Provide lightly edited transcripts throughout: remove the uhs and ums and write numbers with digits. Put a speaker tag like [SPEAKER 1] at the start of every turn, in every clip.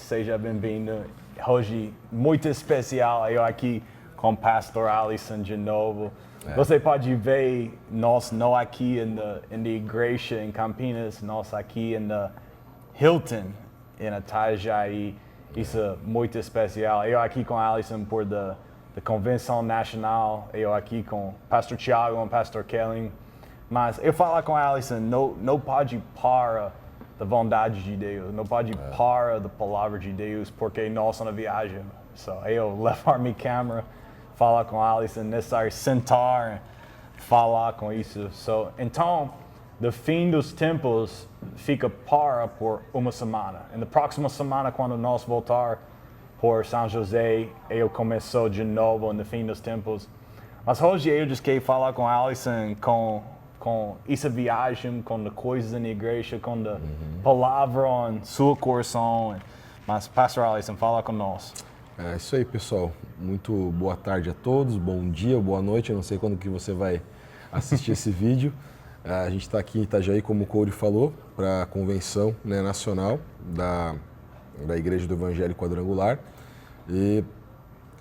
[SPEAKER 1] seja bem-vindo. Hoje, muito especial, eu aqui com o pastor Alisson de novo. Você pode ver nós não aqui na igreja em Campinas, nós aqui na Hilton, em Itajaí. Isso é muito especial. Eu aqui com Alisson por da Convenção Nacional, eu aqui com o pastor Tiago e o pastor Kelly. Mas eu falo com Alisson, não pode parar da vontade de Deus, não pode parar da palavra de Deus, porque nós na viagem. Eu levar minha câmera, falar com Alisson, necessário sentar, falar com isso. Então, do fim dos tempos, fica para por uma semana. E na próxima semana, quando nós voltar por São José, eu começo de novo no fim dos tempos. Mas hoje eu just quero falar com Alisson com essa viagem, com as coisas na igreja, com a palavra em seu coração. Mas, pastor Alisson, fala com nós.
[SPEAKER 2] É isso aí, pessoal. Muito boa tarde a todos, bom dia, boa noite. Eu não sei quando que você vai assistir esse vídeo. A gente está aqui em Itajaí, como o Cody falou, para a convenção nacional da Igreja do Evangelho Quadrangular. E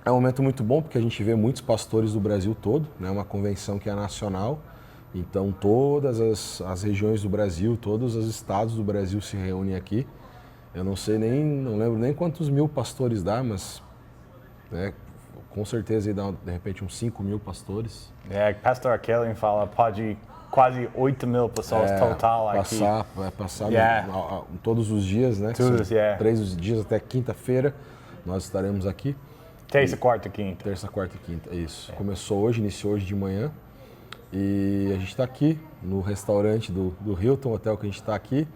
[SPEAKER 2] é um momento muito bom porque a gente vê muitos pastores do Brasil todo, uma convenção que é nacional. Então todas as regiões do Brasil, todos os estados do Brasil se reúnem aqui. Eu não lembro nem quantos mil pastores dá, mas com certeza aí dá de repente uns 5 mil pastores.
[SPEAKER 1] Pastor Kelly fala, pode quase 8 mil pessoas total aqui.
[SPEAKER 2] Vai passar todos os dias, né?
[SPEAKER 1] Todos,
[SPEAKER 2] 3 dias até quinta-feira nós estaremos aqui.
[SPEAKER 1] Terça, quarta e quinta.
[SPEAKER 2] Terça, quarta e quinta, isso. Começou hoje, iniciou hoje de manhã. E a gente está aqui no restaurante do Hilton, hotel que a gente está aqui,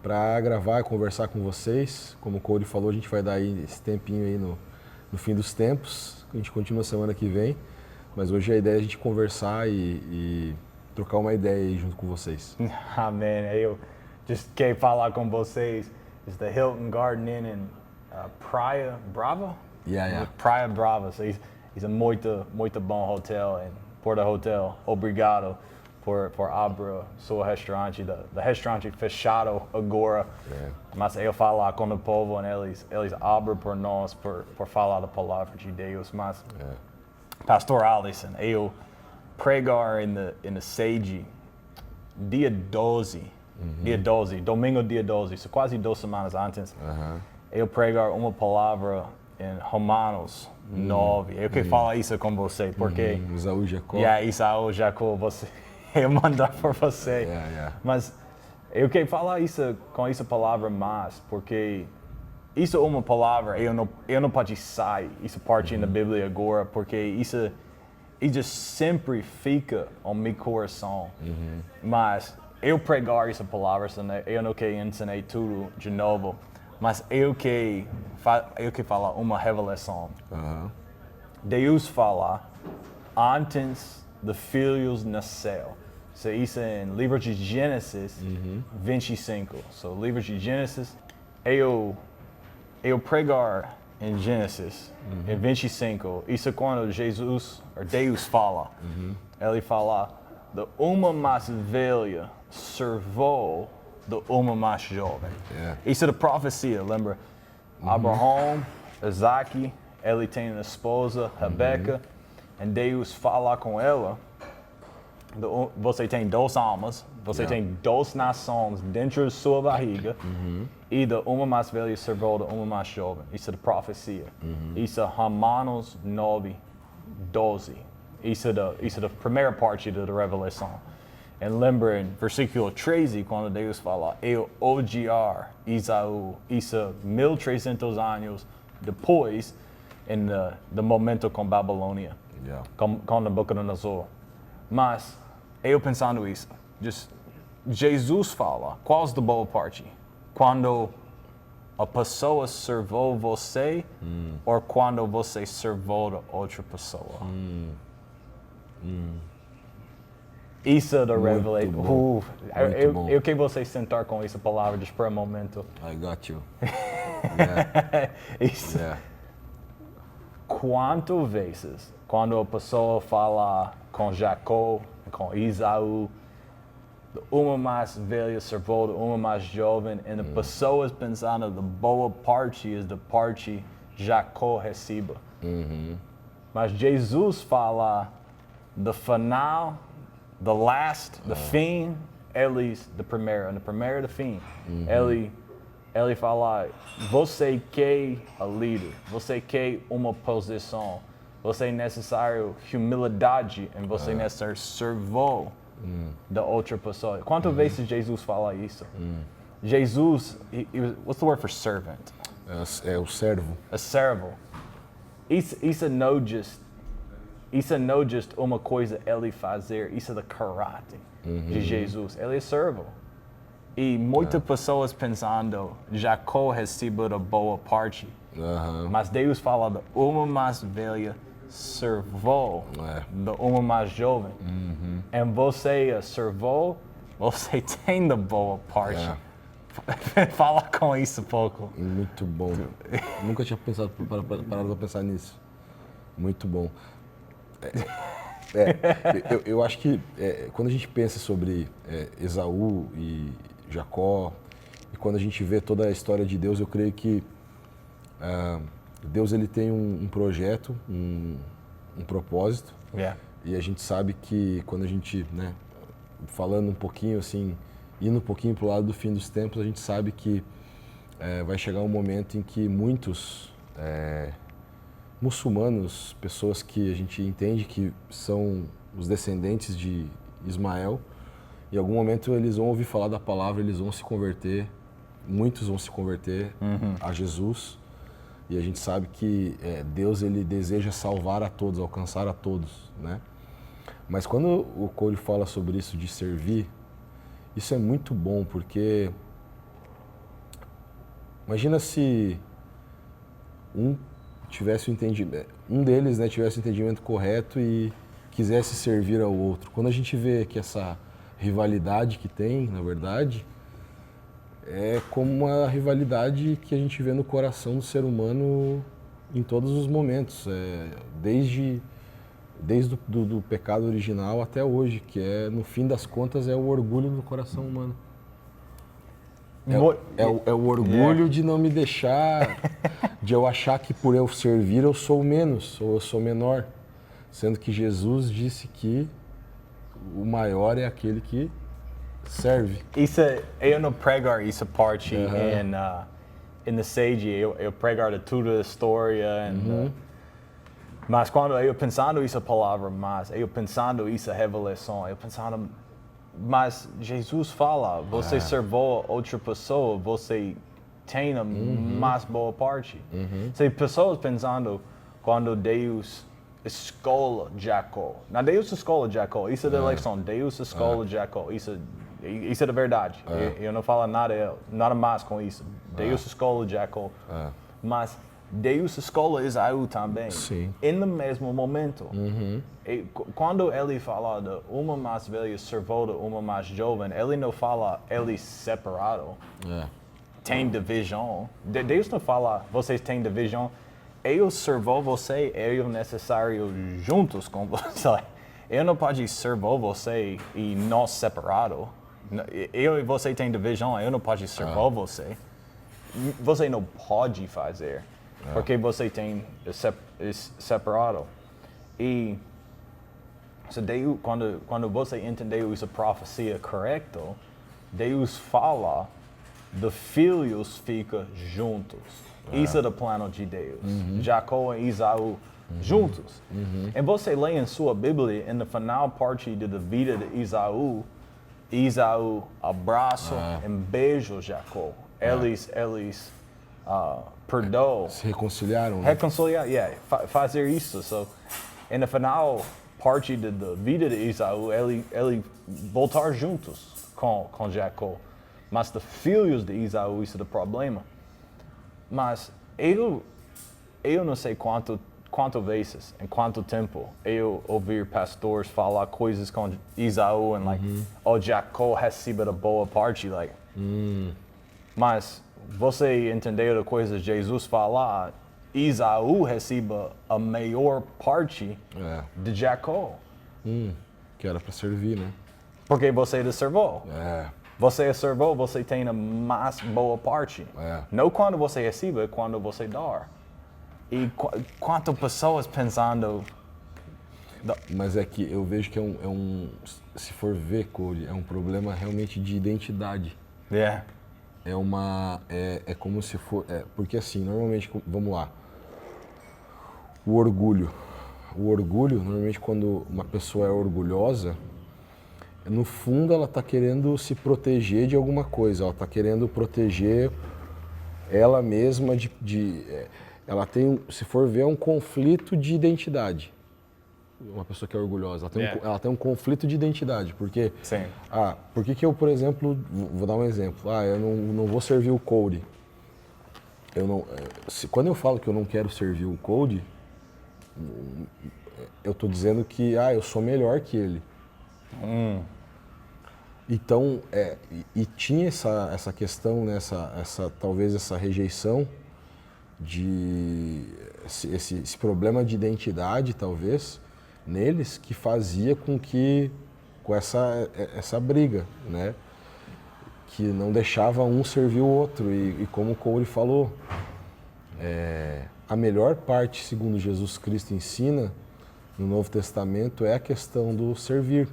[SPEAKER 2] para gravar e conversar com vocês. Como o Cody falou, a gente vai dar aí esse tempinho aí no fim dos tempos. A gente continua semana que vem, mas hoje a ideia é a gente conversar e trocar uma ideia aí junto com vocês.
[SPEAKER 1] Amém. Eu just quero falar com vocês. It's the Hilton Garden Inn in Praia Brava?
[SPEAKER 2] Yeah.
[SPEAKER 1] Praia Brava. So it's a muito bom hotel. Por da hotel, obrigado por abrir seu restaurante. O restaurante fechado agora, mas eu falar com o povo e eles abrem por nós por falar da palavra de Deus. Mas, pastor Alisson, eu pregar na sede dia 12, domingo dia 12, isso quase 2 semanas antes, eu pregar uma palavra em Romanos 9. Eu quero falar isso com você, porque...
[SPEAKER 2] Isaú e Jacó.
[SPEAKER 1] Isaú e Jacó, eu mandar por você. Mas eu quero falar isso com essa palavra mais, porque isso é uma palavra, eu não posso sair essa parte na Bíblia agora, porque isso sempre fica no meu coração. Mas eu pregar essa palavra, eu não quero ensinar tudo de novo. Mas eu quero falar uma revelação. Deus fala antes dos filhos nascer. Isso é em livro de Gênesis 25. Livro de Gênesis, eu pregar em Gênesis em 25. Isso é quando Deus fala. Ele fala, da uma mais velha servou do uma mais jovem. Isso é da profecia, lembra? Abraão, Isaac, ele tem uma esposa, Rebeca, e Deus fala com ela, você tem 2 almas, você tem 2 nações dentro da sua barriga, e da uma mais velha servou da uma mais jovem. Isso é da profecia. Isso é Romanos 9, 12. Isso é da primeira parte da revelação. E lembra em versículo 13, quando Deus fala, eu odiar Isaú, isso 1300 anos depois, do momento com Babilônia, com Nabucodonosor. Mas, eu pensando isso, Jesus fala, qual é a boa parte? Quando a pessoa servou você, ou quando você servou outra pessoa? Isso é da revelação. Eu quero você sentar com essa palavra por um momento.
[SPEAKER 2] I got you.
[SPEAKER 1] Isso. Quantas vezes, quando a pessoa fala com Jacó, com Isaú, uma mais velha servou da uma mais jovem, e as pessoas pensando da boa parte é da parte Jacó receba. Mas Jesus fala do final, do last, do fim, eles do primeiro do fim. Ele fala, você quer a líder, você quer uma posição, você é necessário humildade e você é necessário servir da outra pessoa. Quantas vezes Jesus fala isso? Jesus, what's the word for servant?
[SPEAKER 2] É o servo.
[SPEAKER 1] A servo. Isso não just uma coisa ele fazer, isso é do caráter de Jesus. Ele é servo. E muitas pessoas pensando, Jacó recebeu a boa parte, mas Deus fala de uma mais velha servou de uma mais jovem. E você servou, você tem a boa parte. Fala com isso um pouco.
[SPEAKER 2] Muito bom. Nunca tinha parado para pensar nisso. Muito bom. Eu acho que quando a gente pensa sobre Esaú e Jacó, e quando a gente vê toda a história de Deus, eu creio que Deus ele tem um projeto, um propósito. E a gente sabe que quando a gente, falando um pouquinho assim, indo um pouquinho para o lado do fim dos tempos, a gente sabe que vai chegar um momento em que muitos muçulmanos, pessoas que a gente entende que são os descendentes de Ismael, em algum momento eles vão ouvir falar da palavra, eles vão se converter, muitos vão se converter a Jesus, e a gente sabe que Deus ele deseja salvar a todos, alcançar a todos, né? Mas quando o Cole fala sobre isso de servir, isso é muito bom, porque imagina se um deles tivesse o entendimento correto e quisesse servir ao outro. Quando a gente vê que essa rivalidade que tem, na verdade, é como uma rivalidade que a gente vê no coração do ser humano em todos os momentos, desde do pecado original até hoje, que no fim das contas, é o orgulho do coração humano. É o orgulho de não me deixar, de eu achar que por eu servir eu sou menos, ou eu sou menor. Sendo que Jesus disse que o maior é aquele que serve.
[SPEAKER 1] Eu não pregar essa parte em Sage, eu pregar tudo a história. Mas quando eu pensando essa palavra, eu pensando essa revelação, eu pensando, mas Jesus fala, você servou outra pessoa, você tem a mais boa parte. Tem pessoas pensando quando Deus escolhe Jacó. Não, Deus escolhe Jacó, isso é da eleição, Deus escolhe Jacó, isso é da verdade. Eu não falo nada mais com isso. Deus escolhe Jacó, mas Deus escolhe Esaú também, no mesmo momento. E quando ele fala de uma mais velha servou de uma mais jovem, ele não fala eles separado. Tem divisão. Deus não fala, vocês têm divisão. Eu servo você, eu necessário juntos com você. Eu não posso servir você e nós separado. Eu e você tem divisão, eu não posso servir você. Você não pode fazer. Porque você tem separado. E Deus, quando você entendeu essa profecia correta, Deus fala de filhos ficam juntos. Isso é o plano de Deus. Jacó e Esaú juntos. E você lê em sua Bíblia, na final parte da vida de Esaú abraça e beija Jacó. Eles perdoam.
[SPEAKER 2] Se reconciliaram.
[SPEAKER 1] Reconciliar, fazer isso. Na final parte da vida de Esaú, ele voltar juntos com Jacó. Mas os filhos de Esaú, isso é o problema. Mas eu não sei quantas vezes, em quanto tempo, eu ouvir pastores falar coisas com Esaú e Jacó recebe a boa parte, Mas você entendeu a coisa Jesus falar, Esaú recebe a maior parte de Jacó.
[SPEAKER 2] Que era para servir, né?
[SPEAKER 1] Porque você deservou.
[SPEAKER 2] É.
[SPEAKER 1] Você servou, você tem a mais boa parte.
[SPEAKER 2] É.
[SPEAKER 1] Não quando você recebe, é quando você dá. E quantas pessoas pensando...
[SPEAKER 2] Mas é que eu vejo que se for ver, Cody, é um problema realmente de identidade.
[SPEAKER 1] Yeah.
[SPEAKER 2] É como se for... porque assim, normalmente, vamos lá, o orgulho, normalmente quando uma pessoa é orgulhosa, no fundo ela está querendo se proteger de alguma coisa, ela está querendo proteger ela mesma ela tem, se for ver, um conflito de identidade. Uma pessoa que é orgulhosa, ela tem um conflito de identidade, porque...
[SPEAKER 1] Sim.
[SPEAKER 2] Por que eu, por exemplo, vou dar um exemplo, eu não vou servir o Cody. Quando eu falo que eu não quero servir o Cody, eu estou dizendo que eu sou melhor que ele. Então, e tinha essa questão, né, talvez essa rejeição, esse problema de identidade, talvez, neles, que fazia com essa briga, né? Que não deixava um servir o outro. E como o Corey falou, a melhor parte, segundo Jesus Cristo ensina no Novo Testamento, é a questão do servir.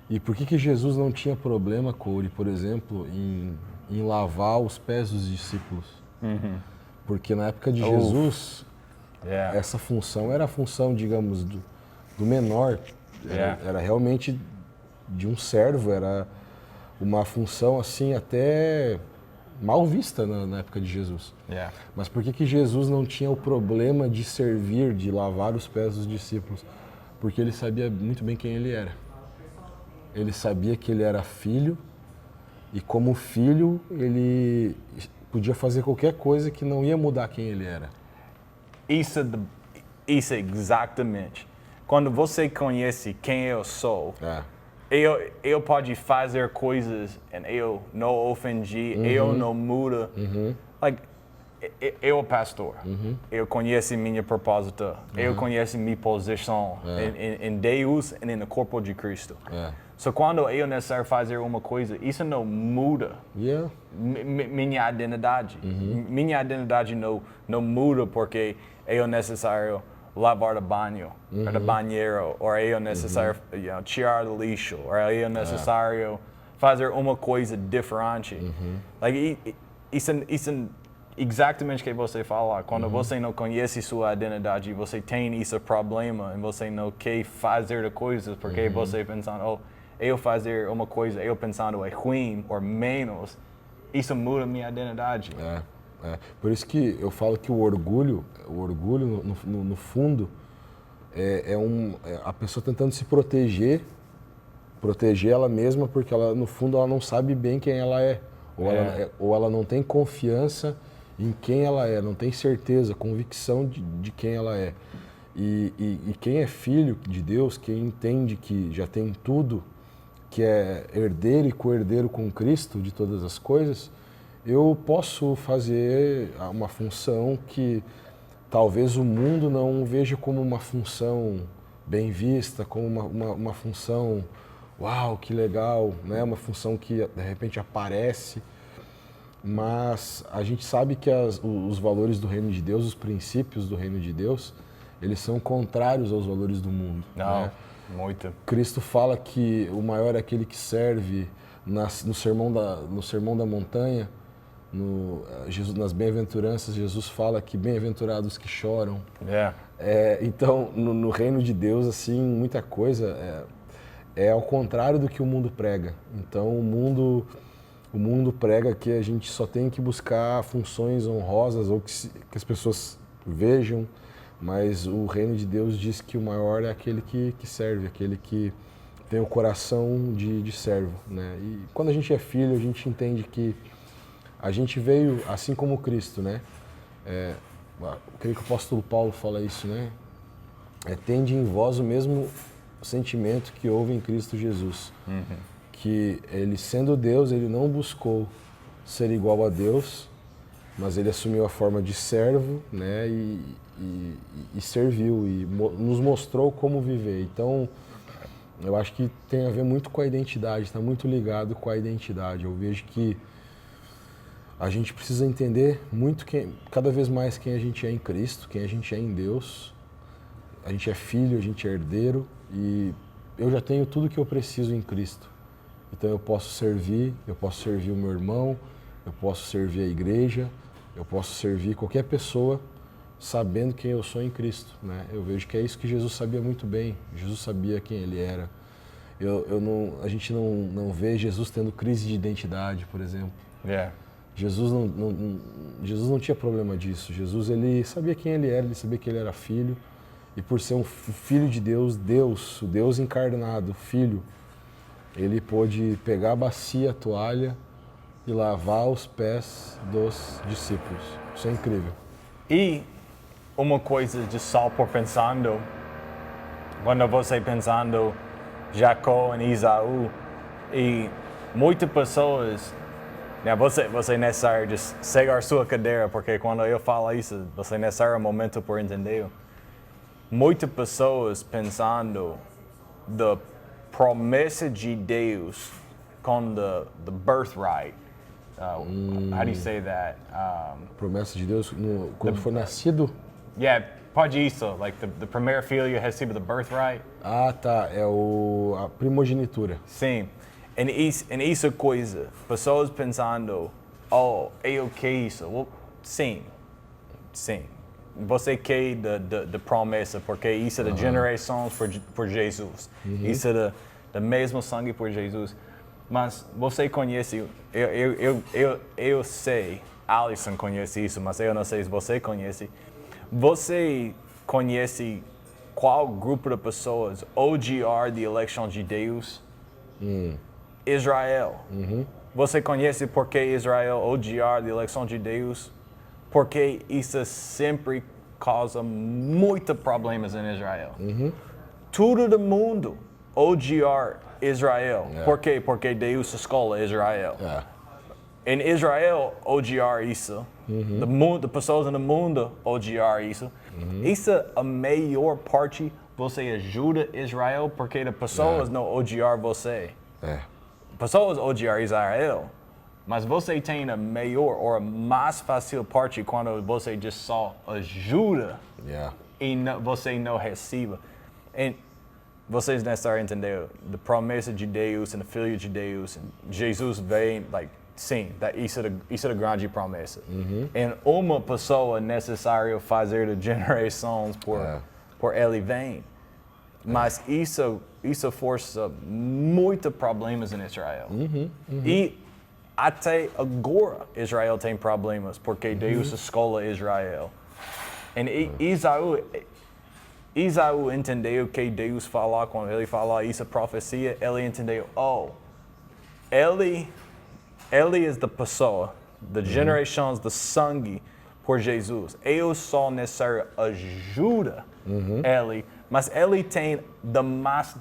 [SPEAKER 2] E por que Jesus não tinha problema, Corey, por exemplo, em lavar os pés dos discípulos?
[SPEAKER 1] Uhum.
[SPEAKER 2] Porque na época de Jesus, essa função era a função, digamos, do menor. Era realmente de um servo, era uma função assim até mal vista na época de Jesus. Mas por que Jesus não tinha o problema de servir, de lavar os pés dos discípulos? Porque ele sabia muito bem quem ele era. Ele sabia que ele era filho e como filho ele podia fazer qualquer coisa que não ia mudar quem ele era.
[SPEAKER 1] Isso é exatamente. Quando você conhece quem eu sou, eu posso fazer coisas e eu não ofendi, eu não mudo. Like, eu sou pastor, eu conheço minha propósito, eu conheço minha posição em Deus e no corpo de Cristo. So quando eu necessário fazer uma coisa, isso não muda minha identidade. Minha identidade não muda porque eu necessário lavar o banho, ou o banheiro, ou eu necessário tirar o lixo, ou eu necessário fazer uma coisa diferente. Like, isso exatamente o que você fala. Quando você não conhece sua identidade, você tem esse problema e você não quer fazer coisas porque você pensando, eu fazer uma coisa, eu pensando é ruim ou menos, isso muda minha identidade.
[SPEAKER 2] Por isso que eu falo que o orgulho no fundo, é a pessoa tentando se proteger ela mesma, porque ela, no fundo ela não sabe bem quem ela é. Ou ela não tem confiança em quem ela é, não tem certeza, convicção de quem ela é. E quem é filho de Deus, quem entende que já tem tudo, que é herdeiro e co-herdeiro com Cristo de todas as coisas, eu posso fazer uma função que talvez o mundo não veja como uma função bem vista, como uma função, uau, que legal, né? Uma função que de repente aparece, mas a gente sabe que os valores do reino de Deus, os princípios do reino de Deus, eles são contrários aos valores do mundo.
[SPEAKER 1] Não, muito.
[SPEAKER 2] Cristo fala que o maior é aquele que serve no sermão da montanha, nas bem-aventuranças, Jesus fala que bem-aventurados que choram. Então, no reino de Deus, assim, muita coisa é ao contrário do que o mundo prega. Então, o mundo prega que a gente só tem que buscar funções honrosas ou que as pessoas vejam, mas o reino de Deus diz que o maior é aquele que serve, aquele que tem o coração de servo, né? E quando a gente é filho, a gente entende que a gente veio assim como Cristo, né? Eu creio que o apóstolo Paulo fala isso, né? Tende em vós o mesmo sentimento que houve em Cristo Jesus. Que ele, sendo Deus, ele não buscou ser igual a Deus, mas ele assumiu a forma de servo, né? E serviu, e nos mostrou como viver. Então, eu acho que tem a ver muito com a identidade, está muito ligado com a identidade. Eu vejo que a gente precisa entender muito cada vez mais quem a gente é em Cristo, quem a gente é em Deus. A gente é filho, a gente é herdeiro e eu já tenho tudo que eu preciso em Cristo. Então eu posso servir o meu irmão, eu posso servir a igreja, eu posso servir qualquer pessoa sabendo quem eu sou em Cristo, né? Eu vejo que é isso que Jesus sabia muito bem. Jesus sabia quem ele era. A gente não vê Jesus tendo crise de identidade, por exemplo. Jesus não tinha problema disso. Jesus, ele sabia quem ele era, ele sabia que ele era filho. E por ser um filho de Deus, o Deus encarnado, filho, ele pôde pegar a bacia, a toalha e lavar os pés dos discípulos. Isso é incrível.
[SPEAKER 1] E uma coisa de só por pensando, quando você pensando Jacó e Esaú, e muitas pessoas, né, você é necessário de cegar sua cadeira, porque quando eu falo isso, você é necessário um momento por entender. Muitas pessoas pensando da promessa de Deus com the birthright. How do you say that?
[SPEAKER 2] Promessa de Deus quando foi nascido?
[SPEAKER 1] Yeah, pode isso, like the primeiro filho recebe the birthright.
[SPEAKER 2] Ah, tá, é a primogenitura.
[SPEAKER 1] Sim, e isso é coisa, pessoas pensando, eu quero isso. Well, sim. Você quer da promessa, porque isso é de gerações por Jesus. Isso é do mesmo sangue por Jesus. Mas você conhece, eu sei, Alisson conhece isso, mas eu não sei se você conhece. Você conhece qual grupo de pessoas odiar a eleição de Deus? Israel. Você conhece por que Israel odiar a eleição de Deus? Porque isso sempre causa muitos problemas em Israel. Todo o mundo odiar Israel. Por quê? Porque Deus escolhe Israel. Em Israel, odiar isso. As pessoas no mundo odiar isso. Isso é a maior parte. Você ajuda Israel porque as pessoas não odiar você. Pessoas odiar Israel. Mas você tem a maior ou a mais fácil parte quando você só ajuda e você não recebe. E vocês necessariamente entender a promessa de Deus e o Filho de Deus. Jesus vem, sim, isso é a grande promessa. E uma pessoa é necessário fazer de gerações por ele vem. Mas isso força muitos problemas em Israel. E até agora, Israel tem problemas, porque Deus escolhe Israel. E Esaú entendeu que Deus falou, quando ele falou isso, profecia, ele entendeu, ele é a pessoa, das gerações do sangue por Jesus. Eu só necessário ajuda ele, mas ele tem a mais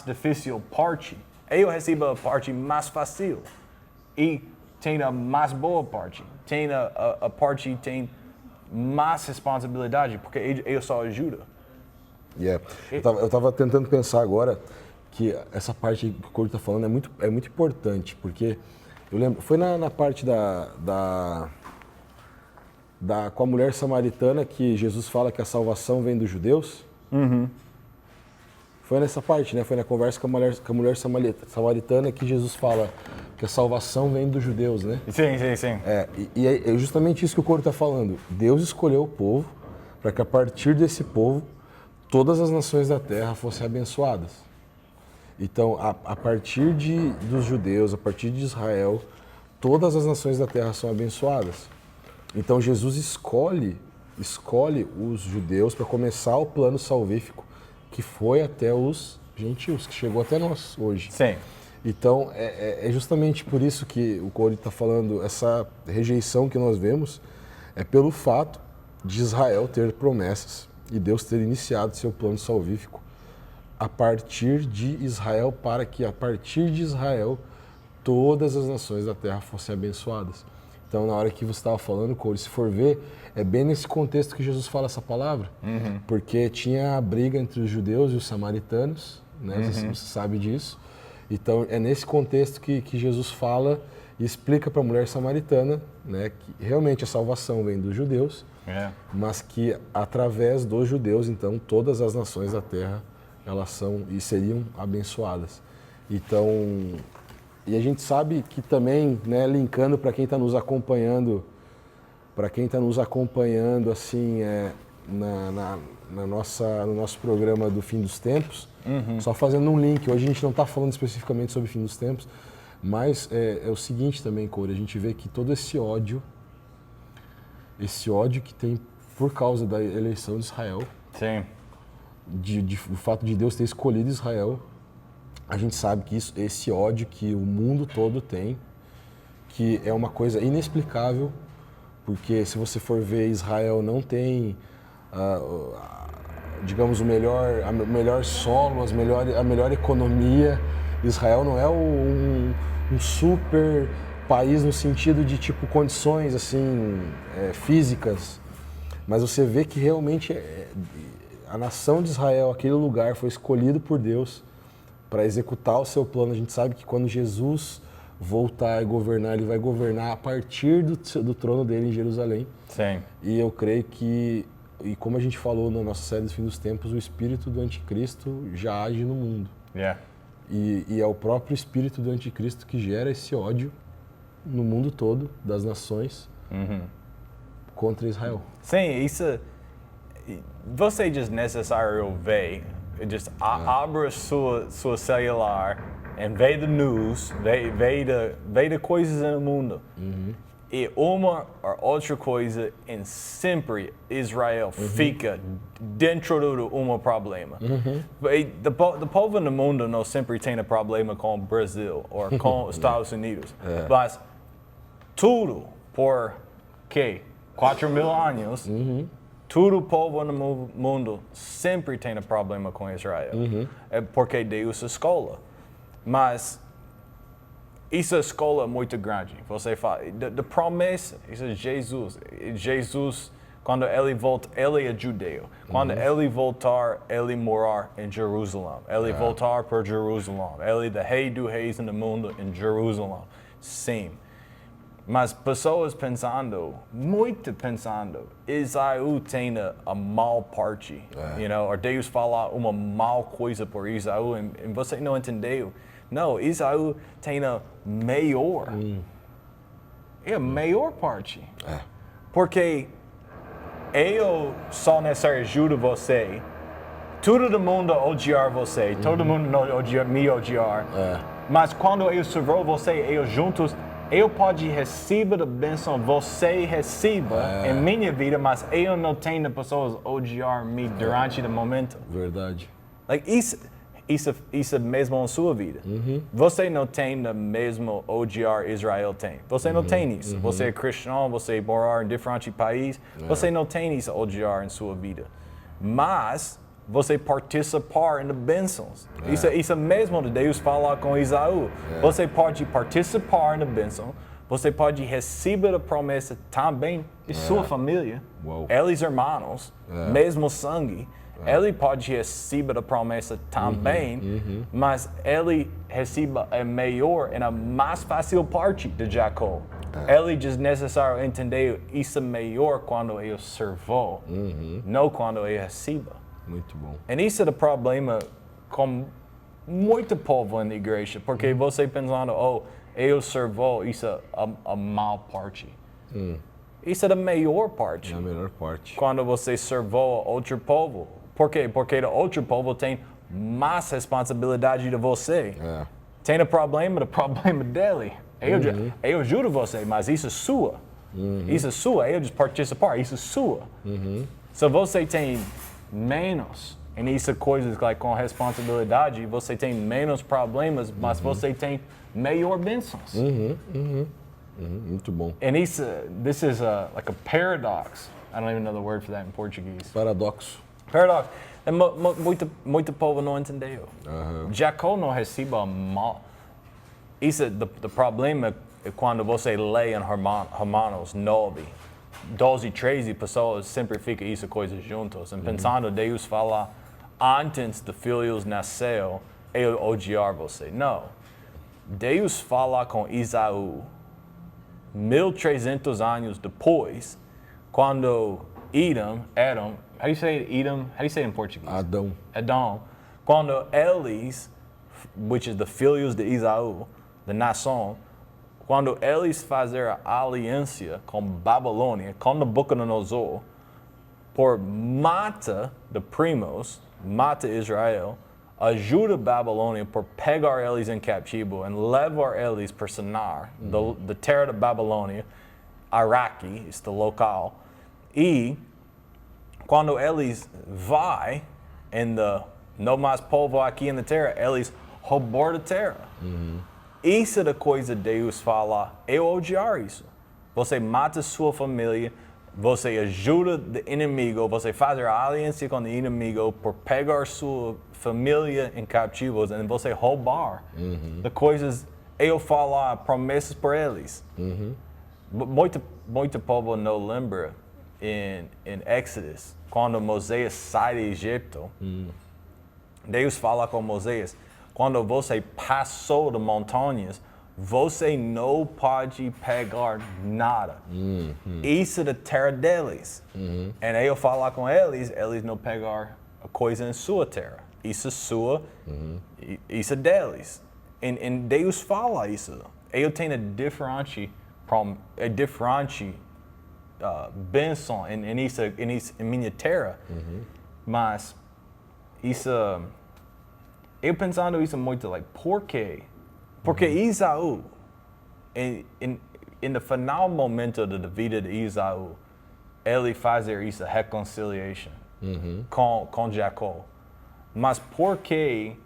[SPEAKER 1] difícil parte. Eu recebo a parte mais fácil e tem a mais boa parte. Tem a parte que tem mais responsabilidade, porque eu só ajudo.
[SPEAKER 2] Eu estava tentando pensar agora que essa parte que o Corey está falando é muito importante, porque eu lembro, foi na parte com a mulher samaritana que Jesus fala que a salvação vem dos judeus. Foi nessa parte, né? Foi na conversa com a mulher samaritana que Jesus fala que a salvação vem dos judeus, né?
[SPEAKER 1] Sim.
[SPEAKER 2] E é justamente isso que o Corey está falando. Deus escolheu o povo para que a partir desse povo todas as nações da terra fossem abençoadas. Então, a partir dos judeus, a partir de Israel, todas as nações da terra são abençoadas. Então, Jesus escolhe os judeus para começar o plano salvífico que foi até os gentios, que chegou até nós hoje.
[SPEAKER 1] Sim.
[SPEAKER 2] Então, é justamente por isso que o Corey está falando, essa rejeição que nós vemos é pelo fato de Israel ter promessas e Deus ter iniciado seu plano salvífico a partir de Israel, para que a partir de Israel todas as nações da terra fossem abençoadas. Então, na hora que você estava falando, Cole, se for ver, é bem nesse contexto que Jesus fala essa palavra. Porque tinha a briga entre os judeus e os samaritanos, né? Você sabe disso. Então, é nesse contexto que Jesus fala e explica para a mulher samaritana, né, que realmente a salvação vem dos judeus, mas que através dos judeus, então, todas as nações da terra, elas são e seriam abençoadas. Então, e a gente sabe que também, né, linkando para quem está nos acompanhando, assim, no nosso programa do Fim dos Tempos, só fazendo um link, hoje a gente não está falando especificamente sobre Fim dos Tempos, mas é o seguinte também, Corey, a gente vê que todo esse ódio que tem por causa da eleição de Israel, o fato de Deus ter escolhido Israel, a gente sabe que esse ódio que o mundo todo tem, que é uma coisa inexplicável, porque se você for ver, Israel não tem, digamos, o melhor solo, a melhor economia. Israel não é um super país no sentido de tipo condições assim físicas, mas você vê que realmente a nação de Israel, aquele lugar, foi escolhido por Deus para executar o seu plano. A gente sabe que quando Jesus voltar e governar, ele vai governar a partir do trono dele em Jerusalém.
[SPEAKER 1] Sim.
[SPEAKER 2] E eu creio que, e como a gente falou na nossa série dos Fim dos Tempos, o espírito do anticristo já age no mundo. E é o próprio espírito do anticristo que gera esse ódio no mundo todo, das nações, contra Israel.
[SPEAKER 1] Sim, isso você desnecessário ver, abra sua celular e vê do news, vê de coisas no mundo. E uma ou outra coisa, e sempre Israel fica dentro de um problema. O povo no mundo não sempre tem problema com o Brasil ou com os Estados Unidos. Mas tudo por 4.000 anos, todo o povo no mundo sempre tem problema com Israel. É porque Deus escolhe. Mas essa escola é muito grande. Você fala, da promessa, isso é Jesus. Jesus, quando ele volta, ele é judeu. Quando ele voltar, ele morar em Jerusalém. Ele voltar para Jerusalém. Ele é o rei dos reis no mundo em Jerusalém. Sim. Mas pessoas muito pensando, Israel tem a mal parte. Ou Deus fala uma mal coisa por Israel e você não entendeu. Não, Israel tem a maior. É a maior parte. Porque eu só necessariamente ajudo você. Todo mundo odiar você. Todo mundo não me odiar. Mas quando eu servo você, eu juntos, eu posso receber a bênção, você receba em minha vida, mas eu não tenho pessoas odiar-me durante o momento.
[SPEAKER 2] Verdade.
[SPEAKER 1] Isso é mesmo na sua vida. Você não tem o mesmo odiar Israel tem. Você não tem isso. Você é cristão, você morar em diferentes países, você não tem isso odiar em sua vida. Mas você participar nas bênçãos. Isso é mesmo de Deus falar com Israel. Você pode participar na bênção, você pode receber a promessa também de sua família, eles irmãos, mesmo sangue. Ele pode receber a promessa também, mas ele recebe a maior e a mais fácil parte de Jacó. Ele diz necessário entender isso é maior quando eu servo, não quando eu recebo.
[SPEAKER 2] Muito bom.
[SPEAKER 1] E isso é o problema com muito povo na igreja, porque você pensando, eu servo, isso é a mal parte. Isso é a maior parte.
[SPEAKER 2] É a melhor parte.
[SPEAKER 1] Quando você servou outro povo. Por quê? Porque o outro povo tem mais responsabilidade de você. Tem o problema dele. Eu ajudo você, mas isso é sua. Isso é sua, eu participar, isso é sua. Se você tem menos, e isso é coisas com responsabilidade, você tem menos problemas, mas você tem maior bênçãos.
[SPEAKER 2] Muito bom.
[SPEAKER 1] And this is like a paradox. I don't even know the word for that in Portuguese.
[SPEAKER 2] Paradoxo.
[SPEAKER 1] Paradox. Muito povo não entendeu. Jacó não recebe mal. Isso é o problema quando você lê em Romanos 9, 12 e 13, pessoas sempre ficam isso coisas juntas. E pensando, Deus fala, antes de filhos nasceu, eu odiar você. Não. Deus fala com Esaú 1.300 anos depois, quando Adam, how do you say Edom? How do you say it in Portuguese? Adão. Quando eles, which is the filhos de Esaú, the nação, quando eles fizeram aliança com Babilônia, com Nabucodonosor, por mata de primos, mata Israel, ajuda Babilônia por pegar eles em cativo e levar eles para Sinar, da terra da Babilônia, Araque, este local. E quando eles vai não mais povo aqui na terra, eles roubaram a terra. Isso é a coisa que Deus fala, eu odiar isso. Você mata sua família, você ajuda o inimigo, você faz a aliança com o inimigo por pegar sua família em cativos e você roubar de coisas, eu falar promessas para eles. Muito povo não lembra em Exodus, quando Moisés sai do Egito, Deus fala com Moisés, quando você passou de montanhas, você não pode pegar nada. Isso é da terra deles. E eu falar com eles, eles não pegar a coisa em sua terra. Isso é sua, isso é deles. E Deus fala isso. Eu tenho diferente bênção em minha terra, mas isso, eu pensando isso muito, por quê? Porque Esaú, no final momento da vida de Esaú, ele faz essa reconciliação com Jacó. Mas por que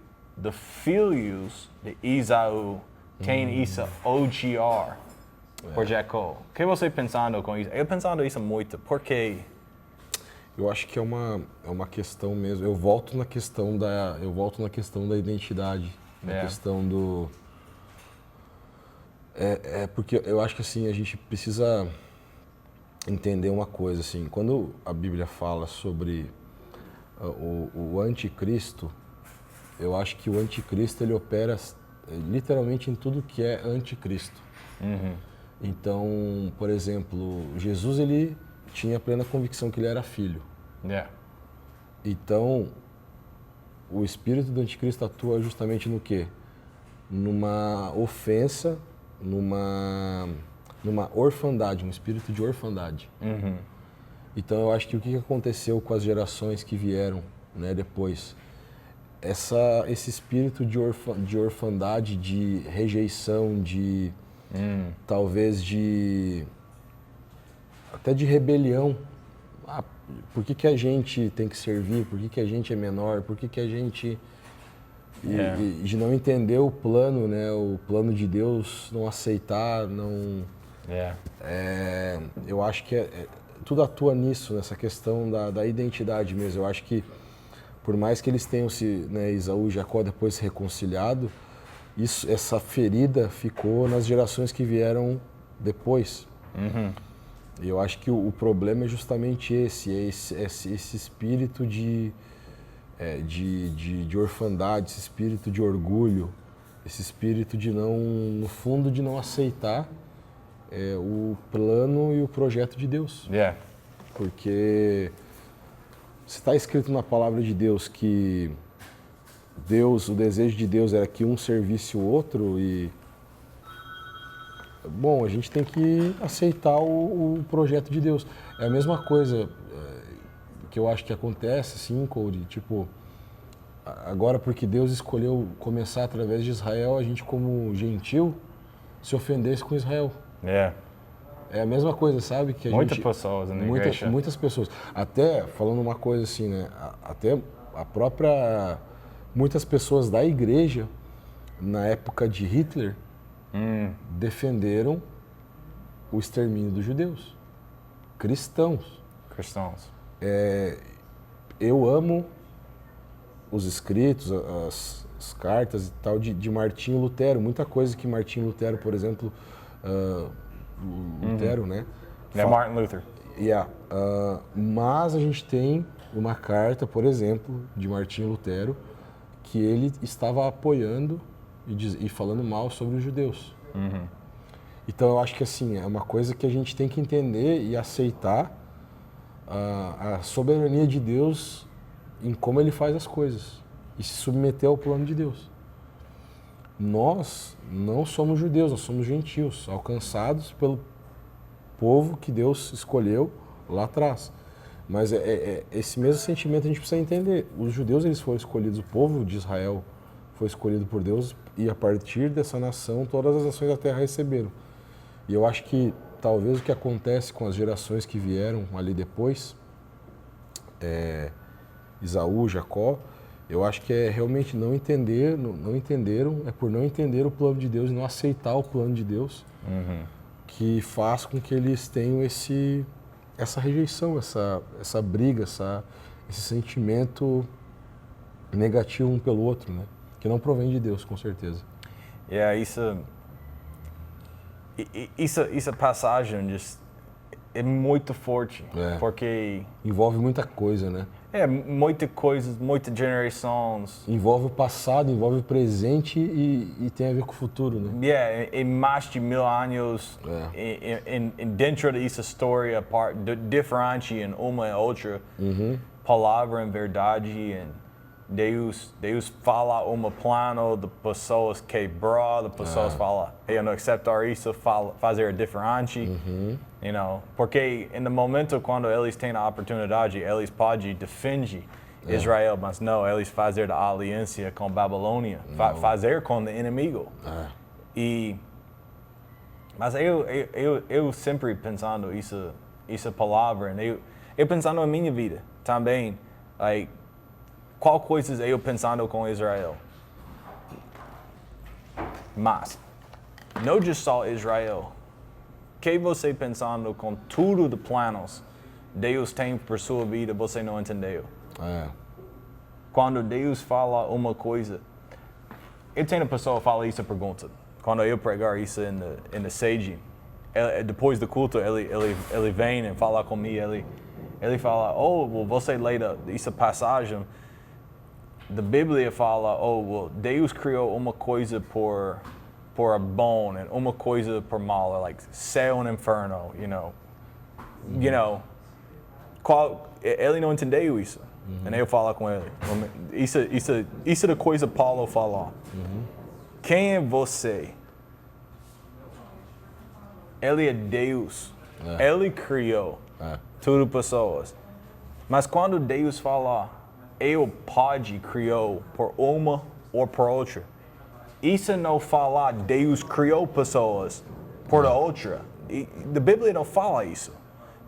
[SPEAKER 1] os filhos de Esaú têm essa odiar por Jacó? O que você pensando com isso? Eu pensando isso muito. Por quê?
[SPEAKER 2] Eu acho que é uma questão mesmo. Eu volto na questão da identidade, na questão do porque eu acho que assim a gente precisa entender uma coisa assim. Quando a Bíblia fala sobre o anticristo, eu acho que o anticristo ele opera literalmente em tudo que é anticristo. Então, por exemplo, Jesus ele tinha plena convicção que ele era filho. Então, o espírito do anticristo atua justamente no quê? Numa ofensa, numa orfandade, um espírito de orfandade. Então, eu acho que o que aconteceu com as gerações que vieram, né, depois? Esse espírito de orfandade, de rejeição, de talvez até de rebelião. Por que a gente tem que servir? Por que a gente é menor? Por que a gente... E de não entender o plano, né? O plano de Deus, não aceitar, não... eu acho que tudo atua nisso, nessa questão da identidade mesmo. Eu acho que por mais que eles tenham Esaú e Jacó depois se reconciliado, essa ferida ficou nas gerações que vieram depois. E eu acho que o problema é justamente esse espírito de orfandade, esse espírito de orgulho, esse espírito de no fundo, de não aceitar o plano e o projeto de Deus. Porque se está escrito na palavra de Deus que o desejo de Deus era que um servisse o outro bom, a gente tem que aceitar o projeto de Deus. É a mesma coisa que eu acho que acontece, assim, Cody, tipo, agora porque Deus escolheu começar através de Israel, a gente como gentil se ofendesse com Israel. É a mesma coisa, sabe? Que
[SPEAKER 1] muitas pessoas na igreja.
[SPEAKER 2] Muitas pessoas. Até, falando uma coisa assim, né? Até a própria... Muitas pessoas da igreja, na época de Hitler, defenderam o extermínio dos judeus. Cristãos. Eu amo os escritos, as cartas e tal de Martinho Lutero. Muita coisa que Martinho Lutero, por exemplo, Lutero, né?
[SPEAKER 1] Martin Luther.
[SPEAKER 2] Mas a gente tem uma carta, por exemplo, de Martinho Lutero, que ele estava apoiando e falando mal sobre os judeus. Então eu acho que assim, é uma coisa que a gente tem que entender e aceitar a soberania de Deus em como ele faz as coisas e se submeter ao plano de Deus. Nós não somos judeus, nós somos gentios, alcançados pelo povo que Deus escolheu lá atrás. Mas esse mesmo sentimento a gente precisa entender. Os judeus, eles foram escolhidos, o povo de Israel foi escolhido por Deus e a partir dessa nação todas as nações da terra receberam. E eu acho que talvez o que acontece com as gerações que vieram ali depois, Esaú, Jacó, eu acho que é realmente não entenderam, é por não entender o plano de Deus e não aceitar o plano de Deus, que faz com que eles tenham essa rejeição, essa briga, esse sentimento negativo um pelo outro, né? Que não provém de Deus, com certeza.
[SPEAKER 1] Essa passagem é muito forte, porque...
[SPEAKER 2] Envolve muita coisa, né?
[SPEAKER 1] Muitas coisas, muitas gerações.
[SPEAKER 2] Envolve o passado, envolve o presente e tem a ver com o futuro, né?
[SPEAKER 1] Em mais de 1000 anos, dentro dessa história, diferente em uma e outra, palavra em verdade, Deus fala plano de pessoas quebrar, de pessoas falam, eu não aceitar isso, fazer diferente, porque no momento quando eles têm a oportunidade, eles podem defender Israel, mas não, eles fazer a aliança com Babilônia, fazer com o inimigo. Mas eu sempre pensando essa palavra, eu pensando na minha vida também, qual coisas eu pensando com Israel. Mas, não só Israel. Que você pensando com tudo de planos Deus tem por sua vida, você não entendeu. Quando Deus fala uma coisa, eu tenho uma pessoa que fala essa pergunta. Quando eu pregar isso na sede, depois do culto, ele vem e fala comigo, ele fala, você lê essa passagem, da Bíblia fala, Deus criou uma coisa por bom e uma coisa por mal, like céu e inferno, ele não entendeu isso. E eu falo com ele, isso é a coisa que Paulo falou. Quem é você? Ele é Deus. Ele criou tudo pessoas. Mas quando Deus fala, eu pode criar por uma ou por outra. Isso não fala Deus criou pessoas por outra. A Bíblia não fala isso.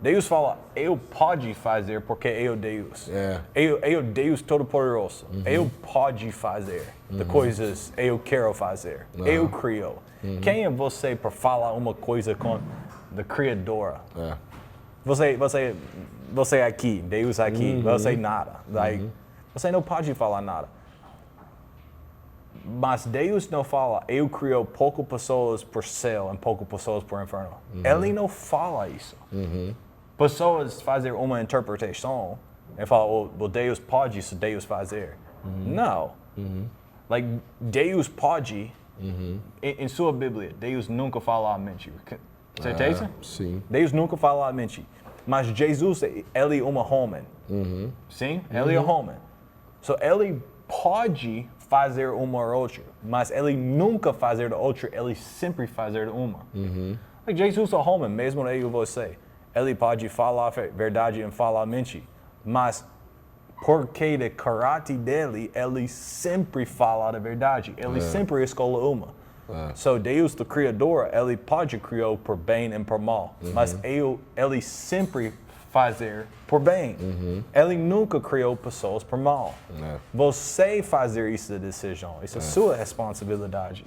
[SPEAKER 1] Deus fala, eu pode fazer porque eu Deus. Eu Deus Todo-Poderoso. Eu pode fazer de coisas eu quero fazer. Eu crio. Quem é você para falar uma coisa com a Criadora? Você aqui, Deus aqui, você nada. Você não pode falar nada. Mas Deus não fala, eu crio poucas pessoas por céu e poucas pessoas por inferno. Ele não fala isso. Pessoas fazem uma interpretação e falam, Deus pode isso, Deus fazer. Não. Deus pode, em sua Bíblia, Deus nunca fala a mentir. Certeza?
[SPEAKER 2] Sim.
[SPEAKER 1] Deus nunca fala a mentir. Mas Jesus, ele é um homem. Sim? Ele é um homem. So, ele pode fazer uma ou outra, mas ele nunca fazer outra, ele sempre fazer uma. Jesus é um homem, mesmo eu e você. Ele pode falar a verdade e falar a mentira, mas porque do caráter dele, ele sempre fala a verdade, ele sempre escolhe uma. So Deus, o Criador, ele pode criar por bem e por mal, mas ele sempre fazer por bem. Ele nunca criou pessoas por mal. Você fazer essa decisão, isso é sua responsabilidade.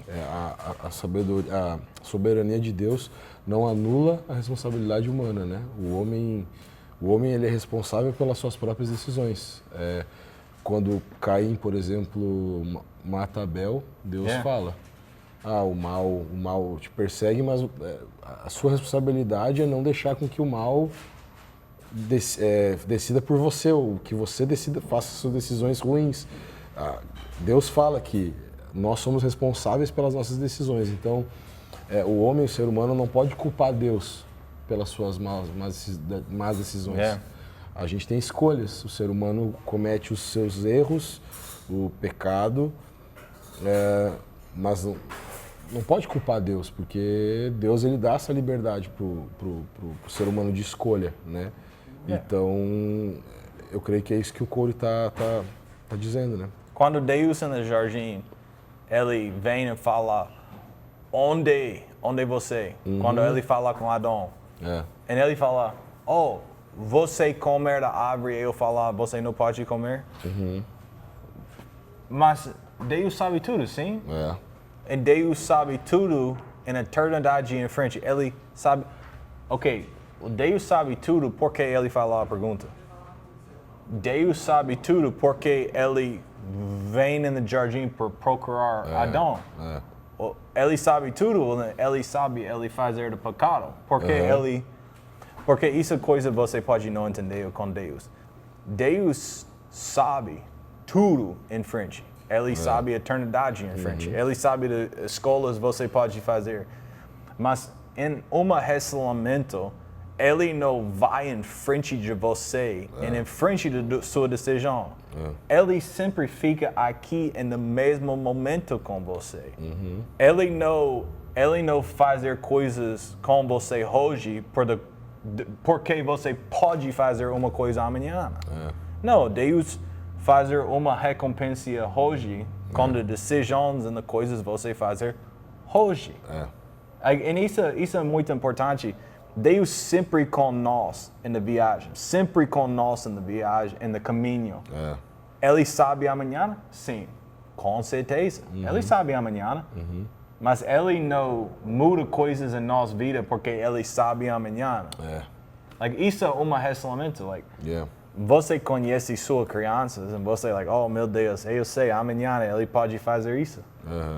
[SPEAKER 2] A soberania de Deus não anula a responsabilidade humana, né? O homem ele é responsável pelas suas próprias decisões. Quando Caim, por exemplo, mata Abel, Deus fala, o mal te persegue, mas a sua responsabilidade é não deixar com que o mal decida por você, ou que você faça suas decisões ruins. Deus fala que nós somos responsáveis pelas nossas decisões, então o homem, o ser humano, não pode culpar Deus pelas suas más decisões. A gente tem escolhas, o ser humano comete os seus erros, o pecado, mas não pode culpar Deus, porque Deus ele dá essa liberdade pro ser humano de escolha, né? Então, eu creio que é isso que o Corey tá dizendo, né?
[SPEAKER 1] Quando Deus no jardim, ele vem e fala, onde você? Quando ele fala com Adão, e ele fala, você comer da árvore, eu falar, você não pode comer? Mas Deus sabe tudo, sim? E Deus sabe tudo em eternidade em frente. Ele sabe, Deus sabe tudo porque ele fala a pergunta. Deus sabe tudo porque ele vem no jardim para procurar Adão. Ele sabe tudo, ele sabe ele fazer o pecado. Porque isso é coisa que você pode não entender com Deus. Deus sabe tudo em frente. Ele sabe a eternidade em frente. Ele sabe as escolhas que você pode fazer. Mas em relacionamento, ele não vai em frente de você, em frente de sua decisão. Ele sempre fica aqui no mesmo momento com você. Ele não fazer coisas com você hoje porque você pode fazer uma coisa amanhã. Não, Deus fazer uma recompensa hoje com as decisões e as coisas que você fazer hoje. E isso é muito importante. Deus sempre com nós na viagem, sempre com nós na viagem, no caminho. Ele sabe amanhã? Sim, com certeza. Ele sabe amanhã. Mas ele não muda coisas em nossa vida porque ele sabe amanhã. Isso é um relacionamento. Você conhece suas crianças e você meu Deus, eu sei, amanhã ele pode fazer isso.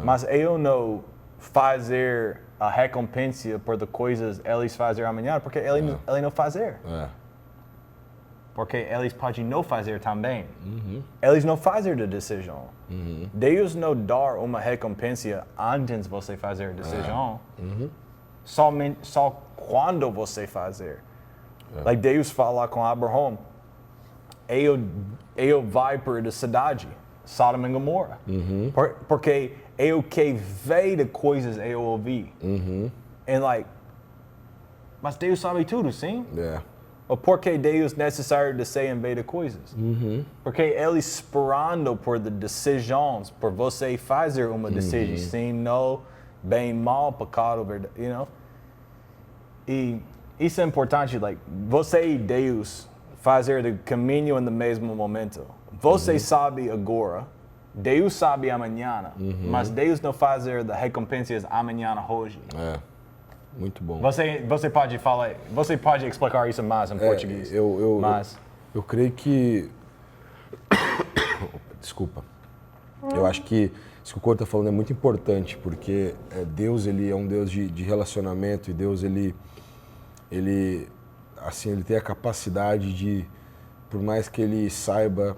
[SPEAKER 1] Mas eu não fazer a recompensa por as coisas eles fazem amanhã porque ele não fazer. Porque eles podem não fazer também. Eles não fazem a decisão. Deus não dá uma recompensa antes de você fazer a decisão. Só quando você fazer. Deus fala com Abraão, eu vai para a cidade, Sodoma e Gomorra. Porque eu que ver de coisas eu ouvi. Mas Deus sabe tudo, sim? Ou porque Deus necessário de ser em ver de coisas? Porque Ele esperando por decisões, por você fazer uma decisão, sim, não, bem, mal, pecado, verdade, E isso é importante, você e Deus fazer o caminho no mesmo momento. Você sabe agora, Deus sabe amanhã, mas Deus não fazer as recompensas amanhã hoje.
[SPEAKER 2] Muito bom.
[SPEAKER 1] Você pode falar, você pode explicar isso mais em português?
[SPEAKER 2] Eu creio que... Desculpa. Eu acho que isso que o Corey está falando é muito importante, porque Deus ele é um Deus de relacionamento, e Deus ele tem a capacidade de, por mais que ele saiba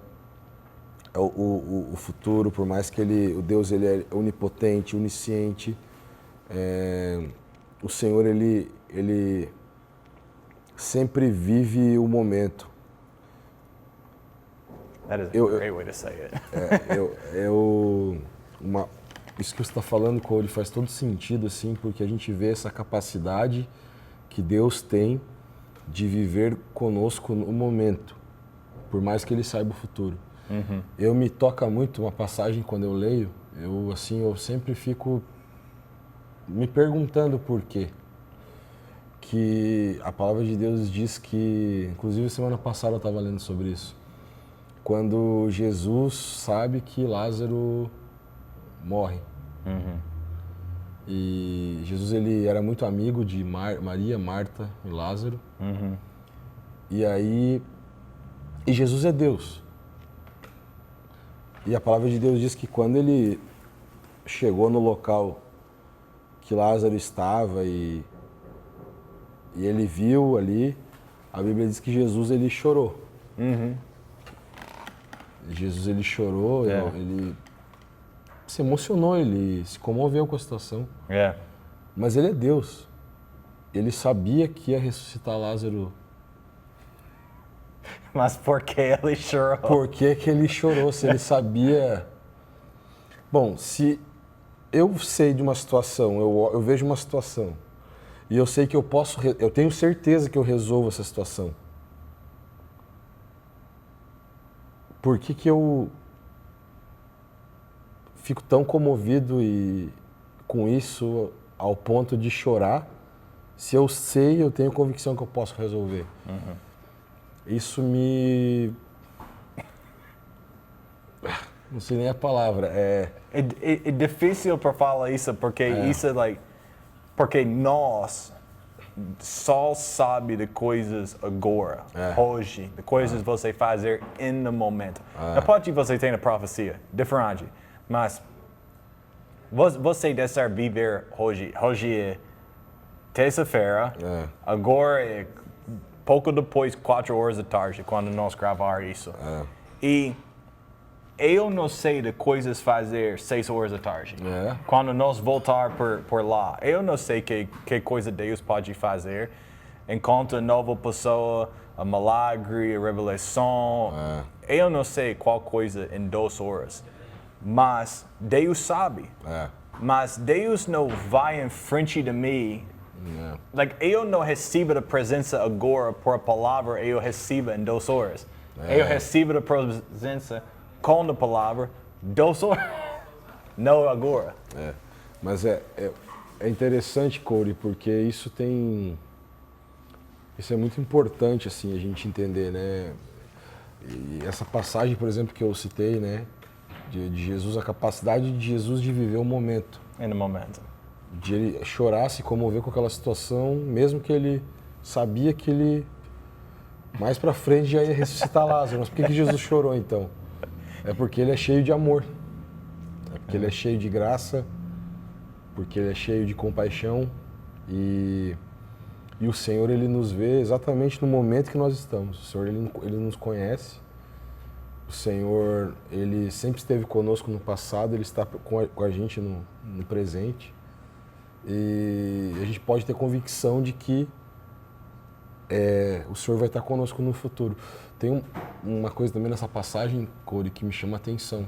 [SPEAKER 2] o futuro, por mais que o Deus ele é onipotente, onisciente, o Senhor ele sempre vive o momento.
[SPEAKER 1] That is a great way to say it.
[SPEAKER 2] Isso que você está falando, Corey, faz todo sentido, assim, porque a gente vê essa capacidade que Deus tem de viver conosco no momento, por mais que Ele saiba o futuro. Eu me toca muito uma passagem quando eu leio, eu sempre fico me perguntando por quê. Que a palavra de Deus diz que, inclusive semana passada eu estava lendo sobre isso, quando Jesus sabe que Lázaro morre. E Jesus ele era muito amigo de Maria, Marta e Lázaro. E Jesus é Deus. E a palavra de Deus diz que quando ele chegou no local que Lázaro estava e ele viu ali, a Bíblia diz que Jesus ele chorou. Jesus ele chorou, ele se emocionou, ele se comoveu com a situação. Mas ele é Deus. Ele sabia que ia ressuscitar Lázaro.
[SPEAKER 1] Mas por que ele chorou?
[SPEAKER 2] Por que ele chorou? Se ele sabia... Bom, se eu sei de uma situação, eu vejo uma situação, e eu sei que eu tenho certeza que eu resolvo essa situação. Por que eu fico tão comovido com isso ao ponto de chorar, se eu sei, eu tenho convicção que eu posso resolver? Isso me... Não sei nem a palavra.
[SPEAKER 1] É difícil para falar isso, porque isso porque nós só sabe de coisas agora, hoje, de coisas você fazer no momento. Não pode você ter a profecia, diferente, mas você deve viver hoje. Hoje é terça-feira, agora é pouco depois 4 horas da tarde, quando nós gravar isso. E eu não sei de coisas fazer 6 horas da tarde. Quando nós voltar por lá, eu não sei que coisa Deus pode fazer. Encontra nova pessoa, a milagre, a revelação. Eu não sei qual coisa em 2 horas. Mas Deus sabe. Mas Deus não vai em frente de mim. Eu não recebo a presença agora por a palavra, eu recebo em 2 horas. Eu recebo a presença com a palavra 2 horas. Não agora.
[SPEAKER 2] Mas é interessante, Corey, porque isso é muito importante assim a gente entender, né? E essa passagem, por exemplo, que eu citei, né, de Jesus, a capacidade de Jesus de viver o momento.
[SPEAKER 1] No momento.
[SPEAKER 2] De ele chorar, se comover com aquela situação, mesmo que ele sabia que ele mais pra frente já ia ressuscitar Lázaro. Mas por que Jesus chorou então? É porque ele é cheio de amor, é porque ele é cheio de graça, porque ele é cheio de compaixão e o Senhor ele nos vê exatamente no momento que nós estamos. O Senhor ele nos conhece, o Senhor ele sempre esteve conosco no passado, ele está com a gente no presente e a gente pode ter convicção de que o Senhor vai estar conosco no futuro. Tem uma coisa também nessa passagem, Corey, que me chama a atenção.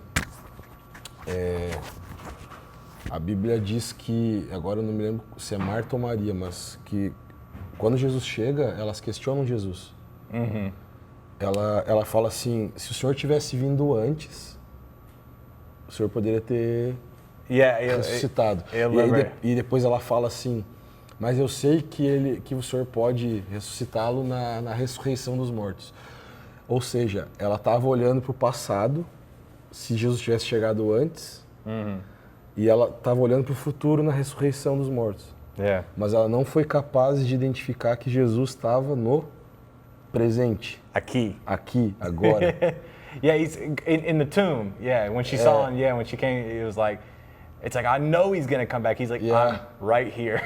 [SPEAKER 2] A Bíblia diz que, agora eu não me lembro se é Marta ou Maria, mas que quando Jesus chega, elas questionam Jesus. Ela fala assim, se o Senhor tivesse vindo antes, o Senhor poderia ter ressuscitado. E depois ela fala assim, mas eu sei que o Senhor pode ressuscitá-lo na ressurreição dos mortos. Ou seja, ela estava olhando para o passado, se Jesus tivesse chegado antes, e ela estava olhando para o futuro na ressurreição dos mortos. Mas ela não foi capaz de identificar que Jesus estava no presente.
[SPEAKER 1] Aqui,
[SPEAKER 2] agora.
[SPEAKER 1] He's in the tomb. When she saw him, when she came, it was like, it's like, I know he's going to come back. He's like, I'm right here.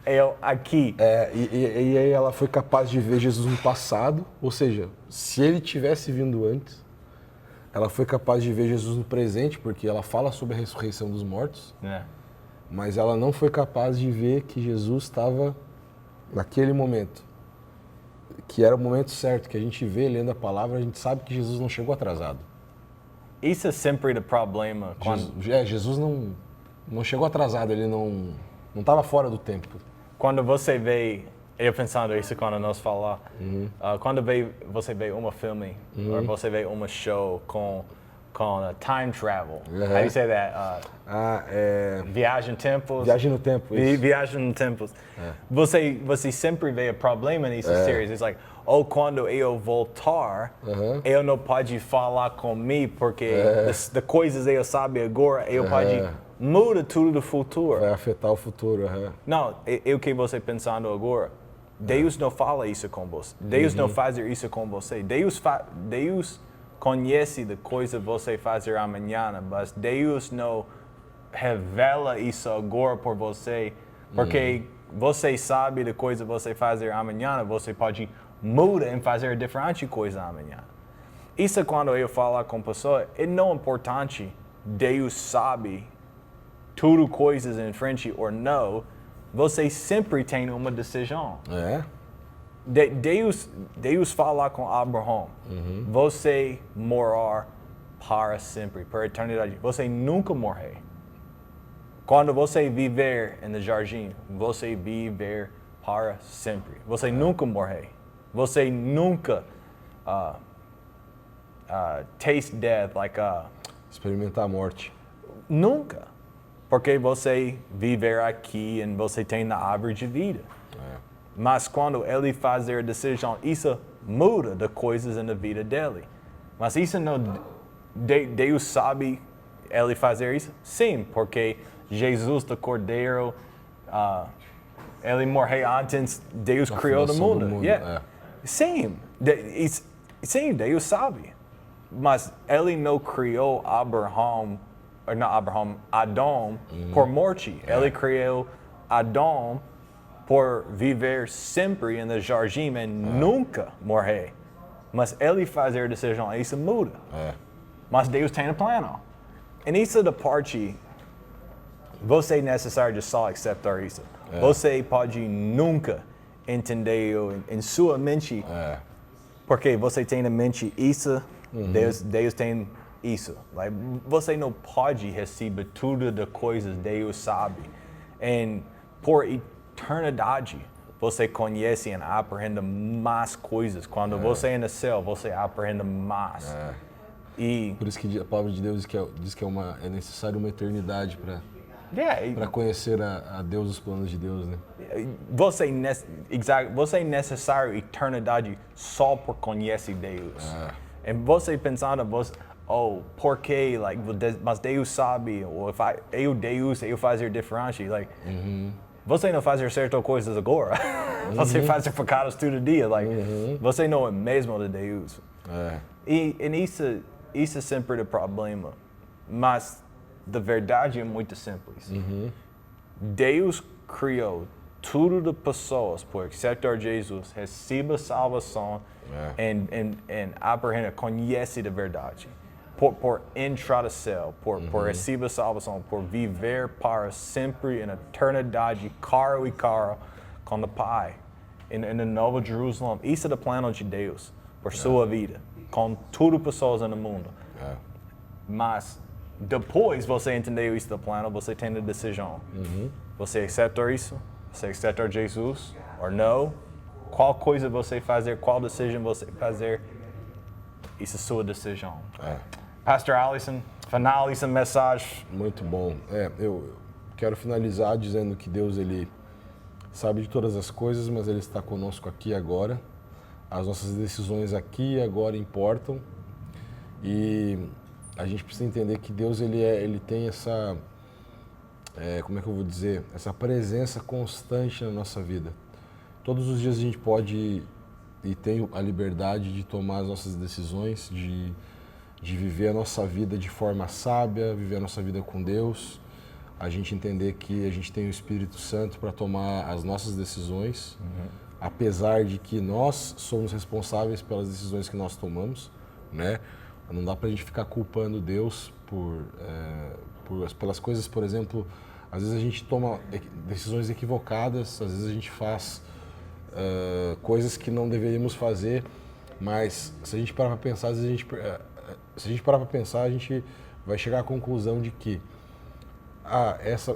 [SPEAKER 1] Eu aqui.
[SPEAKER 2] E aí ela foi capaz de ver Jesus no passado, ou seja, se ele tivesse vindo antes, ela foi capaz de ver Jesus no presente, porque ela fala sobre a ressurreição dos mortos, mas ela não foi capaz de ver que Jesus estava naquele momento, que era o momento certo, que a gente vê lendo a palavra, a gente sabe que Jesus não chegou atrasado.
[SPEAKER 1] Isso é sempre o problema.
[SPEAKER 2] Jesus não chegou atrasado, ele não estava fora do tempo.
[SPEAKER 1] Quando você vê, eu pensando isso quando nós falamos, quando você vê um filme, ou você vê um show com time travel, how do you say that? Viagem no tempo.
[SPEAKER 2] Viagem no tempo, isso.
[SPEAKER 1] Viagem no tempo. Você sempre vê o problema nessa série. It's like, quando eu voltar, eu não posso falar comigo, porque as coisas eu sabe agora, eu posso... Muda tudo do futuro.
[SPEAKER 2] Vai afetar o futuro.
[SPEAKER 1] Não, é o que você pensando agora. Deus não fala isso com você. Deus não faz isso com você. Deus conhece a coisa que você fazer amanhã, mas Deus não revela isso agora por você, porque você sabe de coisa que você fazer amanhã, você pode mudar e fazer diferente coisa amanhã. Isso quando eu falo com pessoas, é não importante Deus sabe tudo coisas em frente ou não, você sempre tem uma decisão. Deus fala com Abraão, você morar para sempre, para a eternidade. Você nunca morrer. Quando você viver no jardim, você viver para sempre. Você nunca morrer. Você nunca taste death,
[SPEAKER 2] experimentar a morte.
[SPEAKER 1] Nunca. Porque você viver aqui e você tem a árvore de vida. Mas quando ele fazer a decisão, isso muda de coisas na vida dele. Mas isso não... Deus sabe ele fazer isso? Sim, porque Jesus do Cordeiro, ele morreu antes, Deus criou o mundo. Sim, sim, Deus sabe. Mas ele não criou Adão por morte. Ele criou Adão por viver sempre no jardim e nunca morrer. Mas ele fazer a decisão, isso muda. Mas Deus tem um plano. E isso da parte, você é necessário de só aceitar isso. Você pode nunca entender em sua mente, porque você tem na mente isso, Deus tem isso. Você não pode receber tudo das coisas Deus sabe. E por eternidade, você conhece e aprende mais coisas. Quando você é no céu, você aprende mais. E
[SPEAKER 2] por isso que a palavra de Deus diz que é necessário uma eternidade para conhecer a Deus, os planos de Deus, né?
[SPEAKER 1] Você é necessário eternidade só por conhecer Deus. E você pensando, por que, mas Deus sabe, ou eu fazer diferente, você não fazer certas coisas agora. Você faz pecados todo dia, você não é mesmo de Deus. E isso sempre é o problema. Mas, de verdade, é muito simples. Deus criou tudo de pessoas por aceitar Jesus, receba a salvação e aprender, conhece a verdade. Por entrar no céu, por receber a salvação, por viver para sempre na eternidade, caro e caro, com o Pai, na Nova Jerusalém. Isso é o plano de Deus, por sua vida, com todas as pessoas no mundo. Mas, depois você entendeu isso do plano, você tem a decisão. Você aceita isso? Você aceita Jesus? Ou não? Qual coisa você fazer, qual decisão você fazer, isso é sua decisão. Pastor Alisson, finaliza a mensagem.
[SPEAKER 2] Muito bom. Eu quero finalizar dizendo que Deus, ele sabe de todas as coisas, mas ele está conosco aqui e agora. As nossas decisões aqui e agora importam. E a gente precisa entender que Deus, ele tem essa, como é que eu vou dizer, essa presença constante na nossa vida. Todos os dias a gente pode e tem a liberdade de tomar as nossas decisões, de viver a nossa vida de forma sábia, viver a nossa vida com Deus, a gente entender que a gente tem o Espírito Santo para tomar as nossas decisões, apesar de que nós somos responsáveis pelas decisões que nós tomamos, né? Não dá para a gente ficar culpando Deus pelas coisas, por exemplo, às vezes a gente toma decisões equivocadas, às vezes a gente faz coisas que não deveríamos fazer, mas se a gente parar para pensar, a gente vai chegar à conclusão de que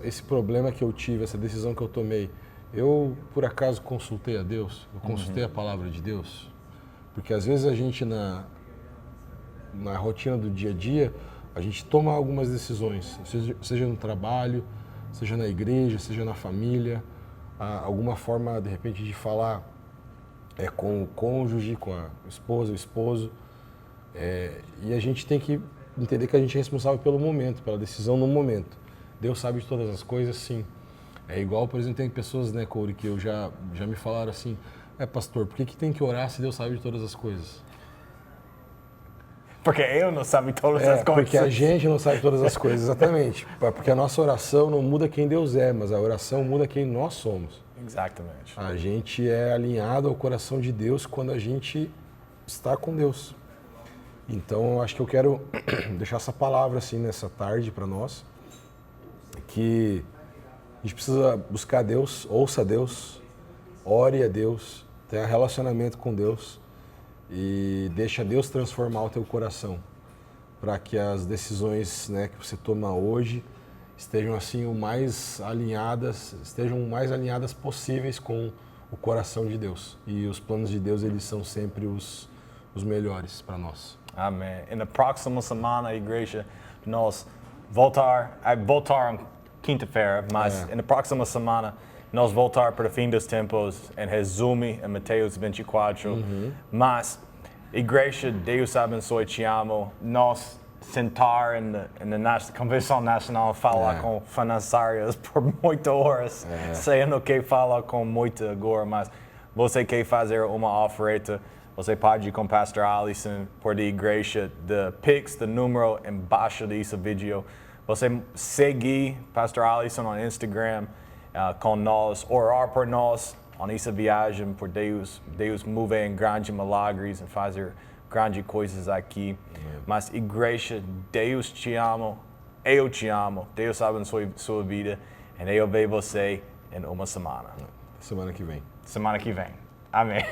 [SPEAKER 2] esse problema que eu tive, essa decisão que eu tomei, eu por acaso consultei a Deus, eu consultei a palavra de Deus, porque às vezes a gente na rotina do dia a dia, a gente toma algumas decisões, seja no trabalho, seja na igreja, seja na família, alguma forma de repente de falar com o cônjuge, com a esposa, o esposo, e a gente tem que entender que a gente é responsável pelo momento, pela decisão no momento. Deus sabe de todas as coisas, sim. É igual, por exemplo, tem pessoas, né, Corey, que já me falaram assim, pastor, por que tem que orar se Deus sabe de todas as coisas?
[SPEAKER 1] Porque eu não sabe todas as coisas.
[SPEAKER 2] Porque a gente não sabe todas as coisas, exatamente. Porque a nossa oração não muda quem Deus é, mas a oração muda quem nós somos.
[SPEAKER 1] Exatamente.
[SPEAKER 2] A gente é alinhado ao coração de Deus quando a gente está com Deus. Então, eu acho que eu quero deixar essa palavra assim nessa tarde para nós, que a gente precisa buscar Deus, ouça Deus, ore a Deus, tenha relacionamento com Deus e deixa Deus transformar o teu coração, para que as decisões, né, que você toma hoje estejam assim o mais alinhadas possíveis com o coração de Deus. E os planos de Deus, eles são sempre os melhores para nós.
[SPEAKER 1] Amém. E na próxima semana, igreja, nós voltar quinta-feira, mas na próxima semana nós voltar para o fim dos tempos em resumo em Mateus 24. Mas, igreja, Deus abençoe, te amo. Nós sentar na Convenção Nacional falar com financiários por muitas horas, sendo que fala com muita agora, mas você quer fazer uma oferta, você pode ir com o Pastor Alisson por a igreja, do Pix, do número embaixo desse vídeo. Você seguir Pastor Alisson no Instagram com nós, orar por nós nessa viagem, por Deus mover em grandes milagres e fazer grandes coisas aqui. Mas igreja, Deus te ama, eu te amo, Deus abençoe sua vida e eu vejo você em uma semana.
[SPEAKER 2] Semana que vem.
[SPEAKER 1] Semana que vem. Amém.